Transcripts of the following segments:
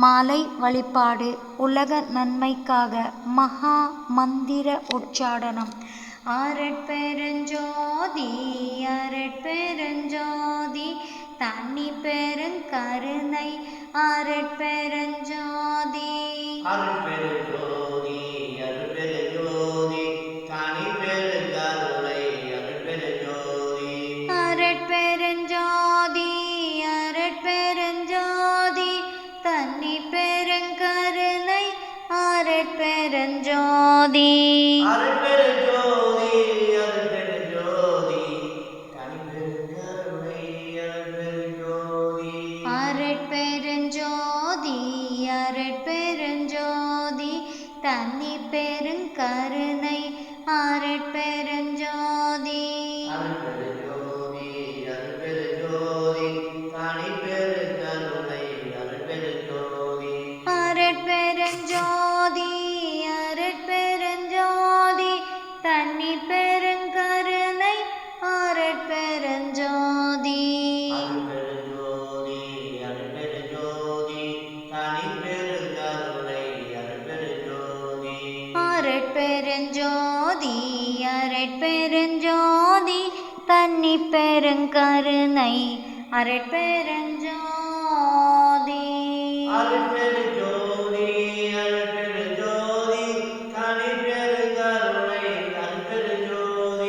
மாலை வழிபாடு உலக நன்மைக்காக மகா மந்திர உச்சாடனம். அரட்பெருஞ்சோதி அரட்பெருஞ்சோதி தனி பெருங்கருணை அரட்பெருஞ்சோதி. அரட்பெருஞ்சோதி அரட்பெருஞ்சோதி தனி பெருங்கருணை அரட்பெருஞ்சோதி. அரட்பெருஞ்சோதி அரட்பெருஞ்சோதி தனி பெருங்கருணை அரட்பெருஞ்சோதி. அரட்பெருஞ்சோதி அரட்பெருஞ்சோதி தனி பெருங்கருணை அரட்பெருஞ்சோதி. அரட்பெருஞ்சோதி அரட்பெருஞ்சோதி தனி பெருங்கருணை அரட்பெருஞ்சோதி. அரட்பெருஞ்சோதி அரட்பெருஞ்சோதி தனி பெருங்கருணை அரட்பெருஞ்சோதி. அரட்பெருஞ்சோதி அரட்பெருஞ்சோதி தனி பெருங்கருணை அரட்பெருஞ்சோதி. அரட்பெருஞ்சோதி அரட்பெருஞ்சோதி தனி பெருங்கருணை அரட்பெருஞ்சோதி. அரட்பெருஞ்சோதி அரட்பெருஞ்சோதி தனி பெருங்கருணை அரட்பெருஞ்சோதி. அரட்பெருஞ்சோதி அரட்பெருஞ்சோதி தனி பெருங்கருணை அரட்பெருஞ்சோதி. அரட்பெருஞ்சோதி அரட்பெருஞ்சோதி தனி பெருங்கருணை அரட்பெருஞ்சோதி.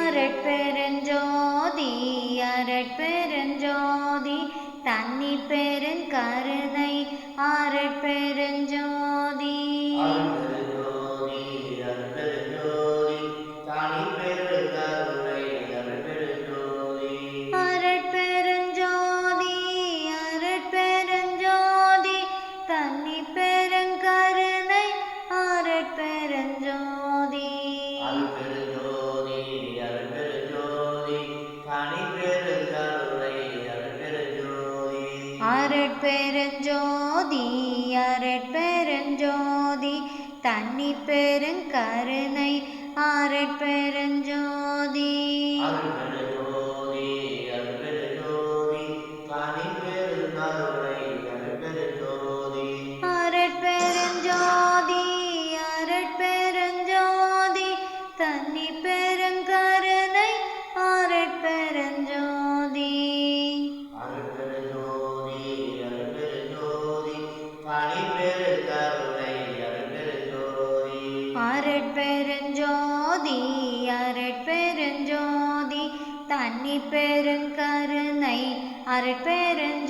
அரட்பெருஞ்சோதி அரட்பெருஞ்சோதி தனி பெருங்கருணை அரட்பெருஞ்சோதி. அரட்பெருஞ்சோதி அரட்பெருஞ்சோதி தனி பெருங்கருணை அரட்பெருஞ்சோதி. அரட்பெருஞ்சோதி அரட்பெருஞ்சோதி தனி பெருங்கருணை அரட்பெருஞ்சோதி. அரட்பெருஞ்சோதி அரட்பெருஞ்சோதி தனி பெருங்கருணை அரட்பெருஞ்சோதி. அரட்பெருஞ்சோதி அரட்பெருஞ்சோதி தனி பெருங்கருணை அரட்பெருஞ்சோதி. அரட்பெருஞ்சோதி அரட்பெருஞ்சோதி தனி பெருங்கருணை அரட்பெருஞ்சோதி. அரட்பெருஞ்சோதி அரட்பெருஞ்சோதி தனி பெருங்கருணை அரட்பெருஞ்சோதி. அரட்பெருஞ்சோதி அரட்பெருஞ்சோதி தனி பெருங்கருணை அரட்பெருஞ்சோதி.